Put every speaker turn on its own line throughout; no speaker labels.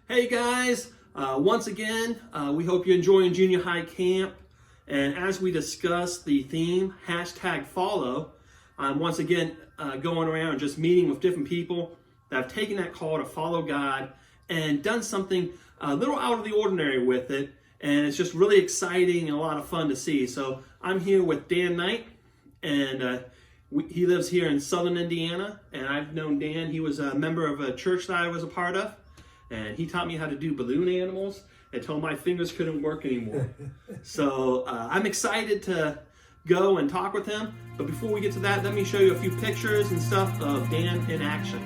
Hey guys, once again, we hope you're enjoying junior high camp. And as we discuss the theme, #follow, I'm once again going around just meeting with different people that have taken that call to follow God and done something a little out of the ordinary with it. And it's just really exciting and a lot of fun to see. So I'm here with Dan Knight, and he lives here in southern Indiana. And I've known Dan. He was a member of a church that I was a part of. And he taught me how to do balloon animals until my fingers couldn't work anymore. So I'm excited to go and talk with him. But before we get to that, let me show you a few pictures and stuff of Dan in action.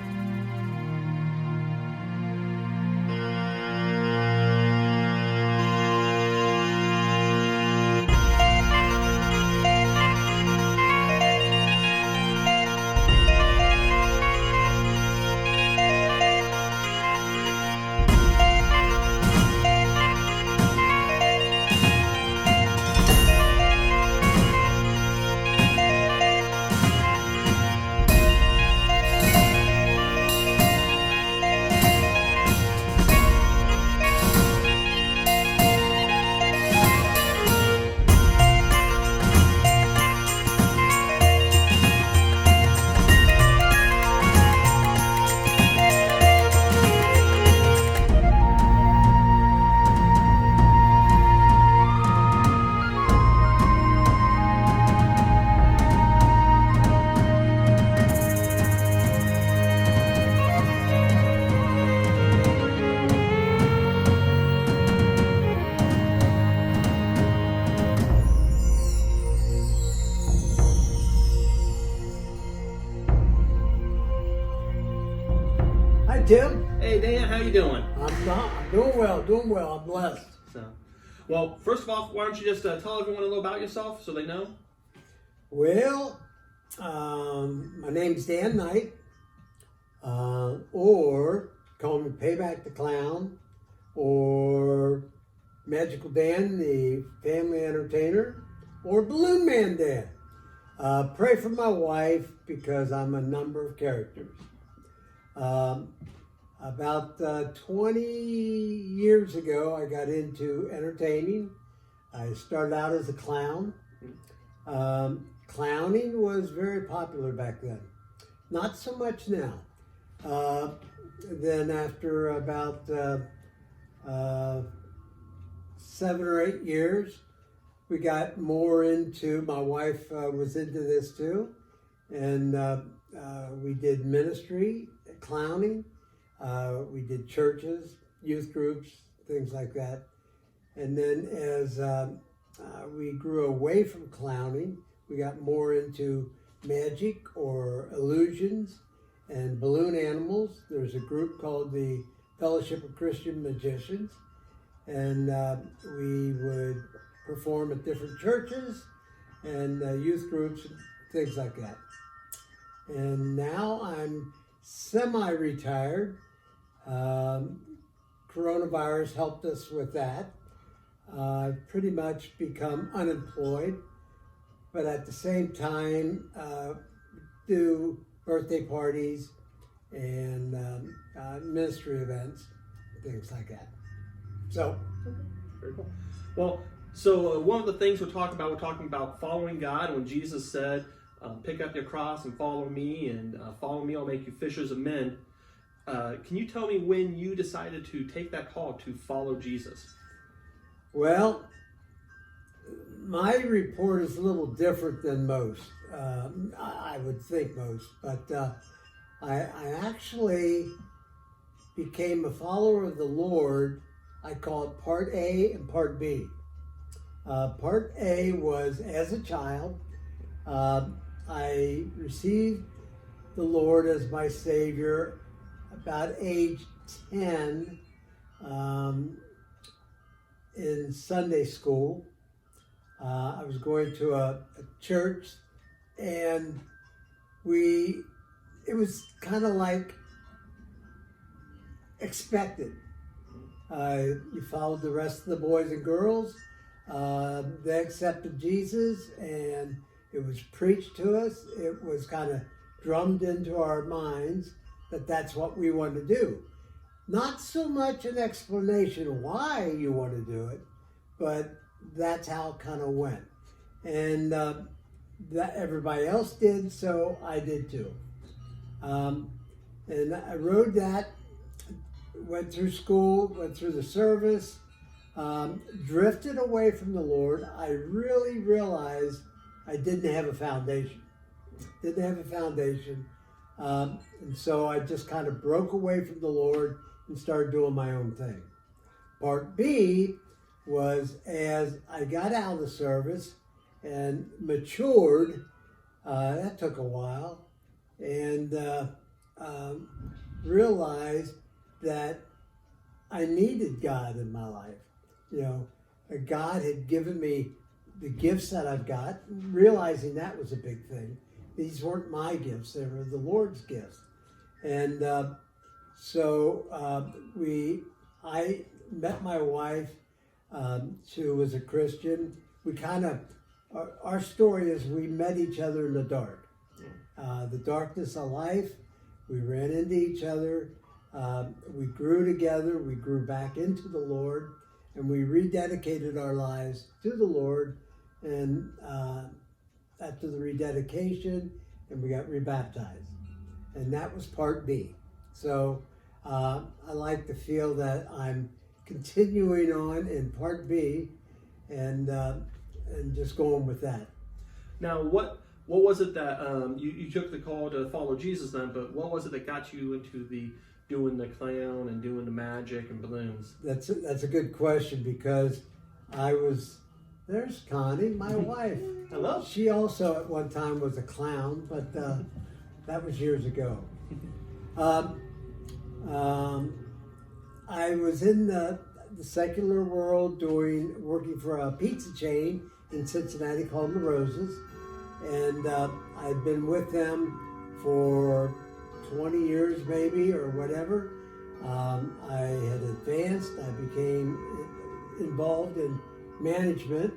Hi, Tim.
Hey Dan, how you doing?
I'm doing well. I'm blessed.
Well, first of all, why don't you just tell everyone a little about yourself so they know?
Well, my name's Dan Knight, or call me Payback the Clown, or Magical Dan, the family entertainer, or Balloon Man Dan. Pray for my wife because I'm a number of characters. About 20 years ago, I got into entertaining. I started out as a clown. Clowning was very popular back then. Not so much now. Then after about 7 or 8 years, we got more into, my wife was into this too, and we did ministry, clowning. We did churches, youth groups, things like that. And then as we grew away from clowning, we got more into magic or illusions and balloon animals. There's a group called the Fellowship of Christian Magicians, and we would perform at different churches and youth groups, things like that. And now I'm semi-retired. Coronavirus helped us with that. I've pretty much become unemployed, but at the same time do birthday parties and ministry events, things like that. So,
Very cool. Well, so one of the things we're talking about following God. When Jesus said, pick up your cross and follow me, and follow me, I'll make you fishers of men. Can you tell me when you decided to take that call to follow Jesus?
well, my report is a little different than most. I would think most, but I actually became a follower of the Lord. I call it Part A and Part B. Part A was as a child. I received the Lord as my Savior about age 10 in Sunday school. I was going to a church, and it was kind of like expected. You followed the rest of the boys and girls. They accepted Jesus, and it was preached to us. It was kind of drummed into our minds that that's what we wanted to do. not so much an explanation why you want to do it, but that's how it kind of went. And that everybody else did, so I did too. And I rode that, went through school, went through the service, drifted away from the Lord. I really realized I didn't have a foundation. And so I just kind of broke away from the Lord and started doing my own thing. Part B was as I got out of the service and matured, that took a while, and realized that I needed God in my life. You know, God had given me the gifts that I've got, realizing that was a big thing. These weren't my gifts, they were the Lord's gifts. And so I met my wife, who was a Christian. We kind of, our story is we met each other in the dark. The darkness of life, we ran into each other, we grew together, we grew back into the Lord, and we rededicated our lives to the Lord. And after the rededication, and we got rebaptized. And that was part B. So I like to feel that I'm continuing on in part B and just going with that.
Now, what was it that you took the call to follow Jesus then? But what was it that got you into doing the clown and doing the magic and balloons?
That's a good question, because there's Connie, my wife.
Hello.
She also at one time was a clown, but that was years ago. I was in the secular world working for a pizza chain in Cincinnati called La Rosa's, and I'd been with them for 20 years maybe or whatever. I had advanced, I became involved in management,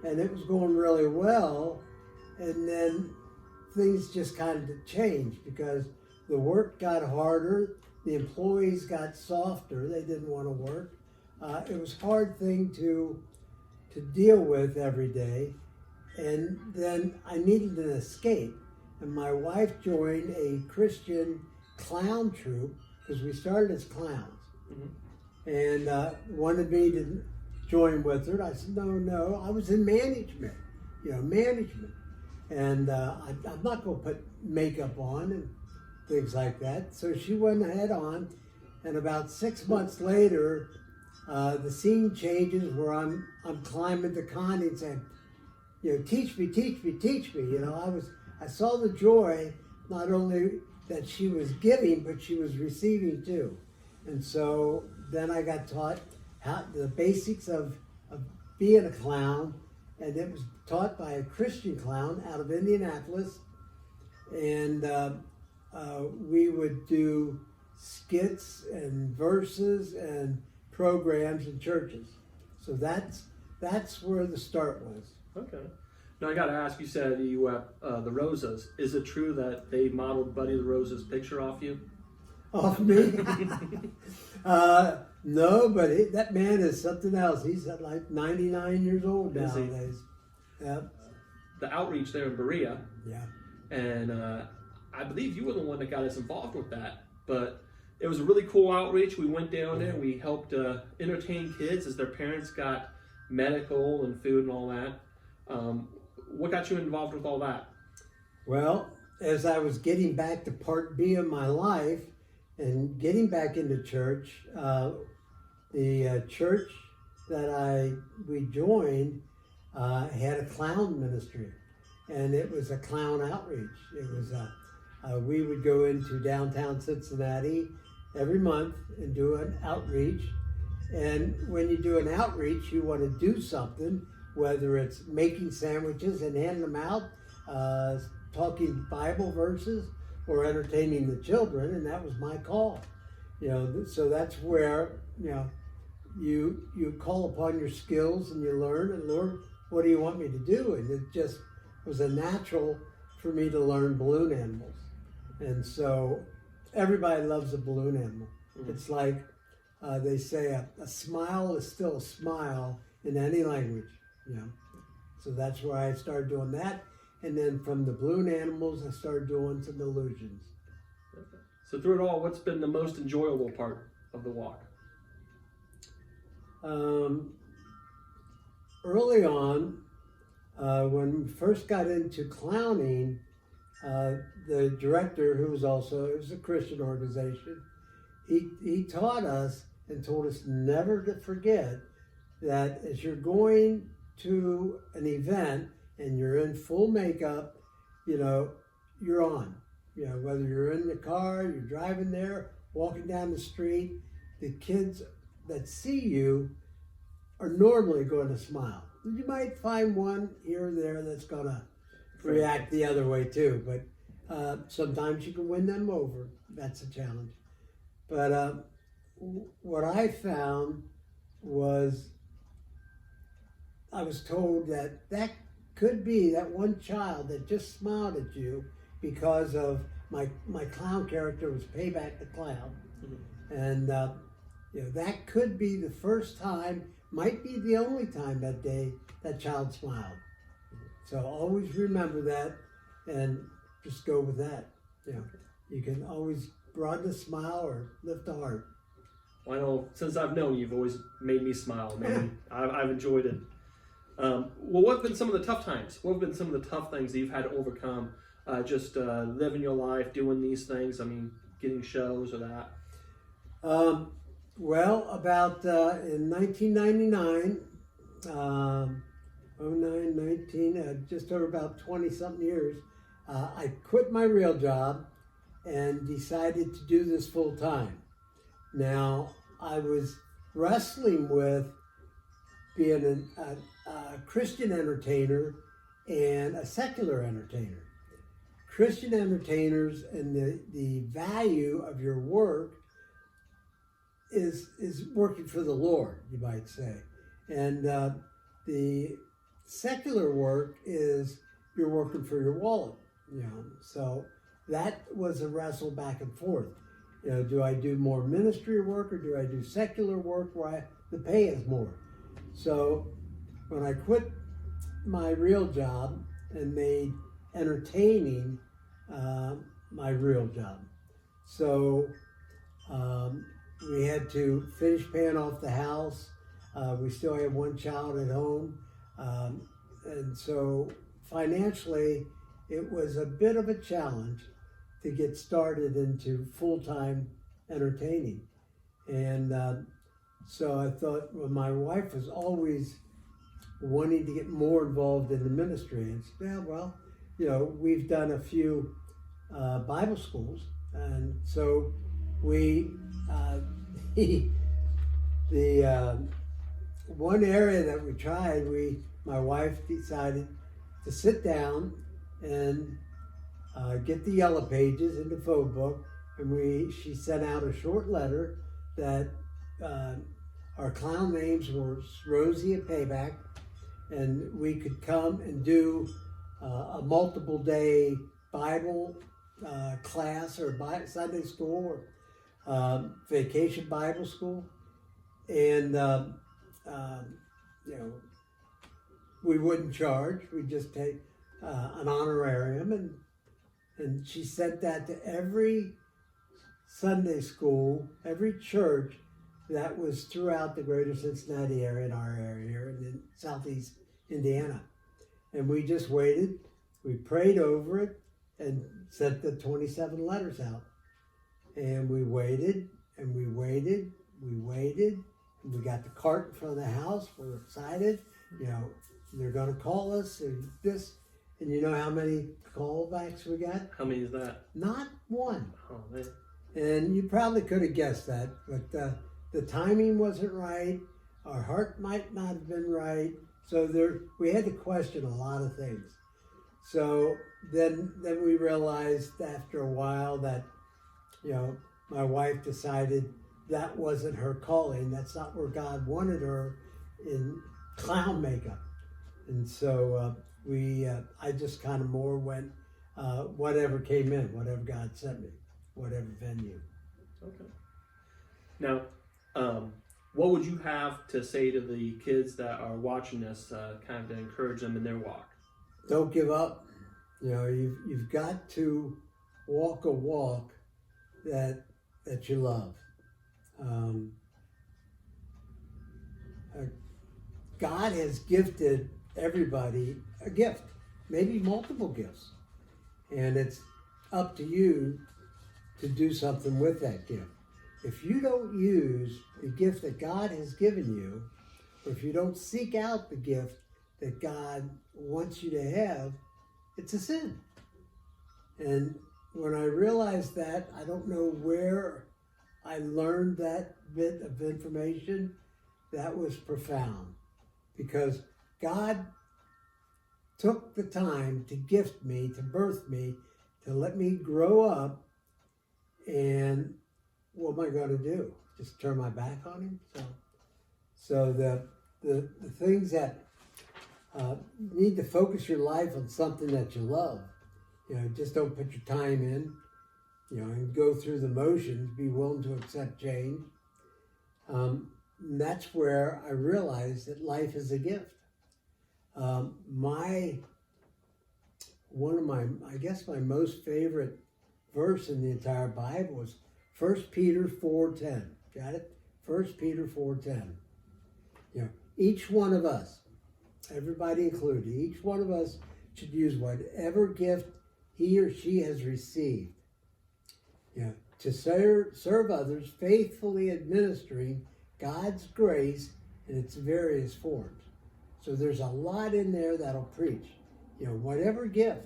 and it was going really well. And then things just kind of changed because the work got harder, the employees got softer, they didn't want to work. It was a hard thing to deal with every day. And then I needed an escape. And my wife joined a Christian clown troupe, because we started as clowns. Mm-hmm. And wanted me to join with her. I said, no, I was in management. And I'm not going to put makeup on and things like that. So she went ahead on, and about 6 months later, the scene changes where I'm climbing to Connie and saying, teach me. I saw the joy, not only that she was giving, but she was receiving too. And so then I got taught the basics of being a clown, and it was taught by a Christian clown out of Indianapolis. And we would do skits and verses and programs in churches. So that's where the start was.
Okay. Now I got to ask, you said you were at the Rosas. Is it true that they modeled Buddy the Rosa's picture off you?
Off me? No, but that man is something else. He's like 99 years old nowadays. Yeah.
The outreach there in Berea.
Yeah.
And I believe you were the one that got us involved with that. But it was a really cool outreach. We went down there. We helped entertain kids as their parents got medical and food and all that. What got you involved with all that?
Well, as I was getting back to part B of my life and getting back into church, the church that we joined had a clown ministry, and it was a clown outreach. It was we would go into downtown Cincinnati every month and do an outreach. And when you do an outreach, you want to do something, whether it's making sandwiches and handing them out, talking Bible verses, or entertaining the children, and that was my call. So that's where you call upon your skills and you learn, and Lord, what do you want me to do? And it just was a natural for me to learn balloon animals. And so everybody loves a balloon animal. Mm-hmm. It's like they say a smile is still a smile in any language, you know. So that's why I started doing that. And then from the balloon animals, I started doing some illusions.
So through it all, what's been the most enjoyable part of the walk?
Early on, when we first got into clowning, the director, who was also, it was a Christian organization, he taught us and told us never to forget that as you're going to an event and you're in full makeup, you know, you're on. You know, whether you're in the car, you're driving there, walking down the street, the kids that see you are normally going to smile. You might find one here or there that's going to react the other way too, but sometimes you can win them over. That's a challenge. But what I found was I was told that could be that one child that just smiled at you because of my clown character was Payback the Clown. Mm-hmm. And you know, that could be the first time, might be the only time that day that child smiled. So always remember that and just go with that. You know, you can always broaden a smile or lift a heart.
Well, I know since I've known you, you've always made me smile. I've enjoyed it. Well, what have been some of the tough times? What have been some of the tough things that you've had to overcome? Just living your life, doing these things. I mean, getting shows or that.
Well, about in 1999, 09, 19, just over about 20-something years, I quit my real job and decided to do this full time. Now, I was wrestling with being a Christian entertainer and a secular entertainer. Christian entertainers and the value of your work is working for the Lord, you might say. And the secular work is you're working for your wallet, you know. So that was a wrestle back and forth. You know, do I do more ministry work or do I do secular work where the pay is more? So when I quit my real job and made entertaining my real job. So we had to finish paying off the house. We still have one child at home. And so financially, it was a bit of a challenge to get started into full-time entertaining. And so I thought, well, my wife was always wanting to get more involved in the ministry. And said, well, you know, we've done a few Bible schools. And so we, the one area that we tried, my wife decided to sit down and get the yellow pages in the phone book, and she sent out a short letter that our clown names were Rosie and Payback, and we could come and do a multiple day Bible class or Sunday school or vacation Bible school, and you know, we wouldn't charge. We'd just take an honorarium, and she sent that to every Sunday school, every church that was throughout the greater Cincinnati area, in our area here, and in southeast Indiana. And we just waited. We prayed over it and sent the 27 letters out. And we waited, and we waited, and we got the cart in front of the house. We're excited. You know, they're going to call us and this. And you know how many callbacks we got?
How many is that?
Not one.
Oh, man.
And you probably could have guessed that, but the timing wasn't right. Our heart might not have been right. So we had to question a lot of things. So then we realized after a while that, you know, my wife decided that wasn't her calling. That's not where God wanted her, in clown makeup. And so I just kind of more went, whatever came in, whatever God sent me, whatever venue.
Okay. Now, What would you have to say to the kids that are watching this, kind of to encourage them in their walk?
Don't give up. You know, you've got to walk a walk that you love. God has gifted everybody a gift, maybe multiple gifts, and it's up to you to do something with that gift. If you don't use the gift that God has given you, or if you don't seek out the gift that God wants you to have, it's a sin. And when I realized that, I don't know where I learned that bit of information. That was profound, because God took the time to gift me, to birth me, to let me grow up. And what am I going to do? Just turn my back on him? So the things that you need to focus your life on something that you love. You know, just don't put your time in, you know, and go through the motions. Be willing to accept change. And that's where I realized that life is a gift. One of my, I guess my most favorite verse in the entire Bible is 1 Peter 4:10. Got it? 1 Peter 4:10. You know, each one of us, everybody included, each one of us should use whatever gift he or she has received, you know, to serve others, faithfully administering God's grace in its various forms. So there's a lot in there that'll preach. You know, whatever gift,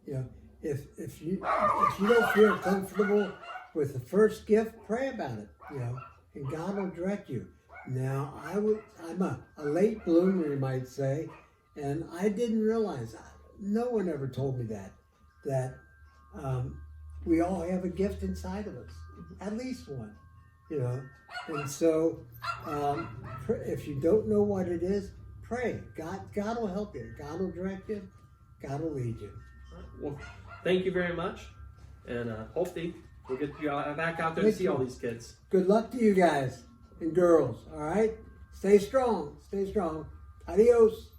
you know, if you don't feel comfortable with the first gift, pray about it, you know, and God will direct you. Now, I'm a late bloomer, you might say, and I didn't realize, no one ever told me that we all have a gift inside of us, at least one, you know. And so, if you don't know what it is, pray. God will help you. God will direct you. God will lead you.
Well, thank you very much, and hopefully we'll get you back out there to see all these kids.
Good luck to you guys and girls, all right? Stay strong. Stay strong. Adios.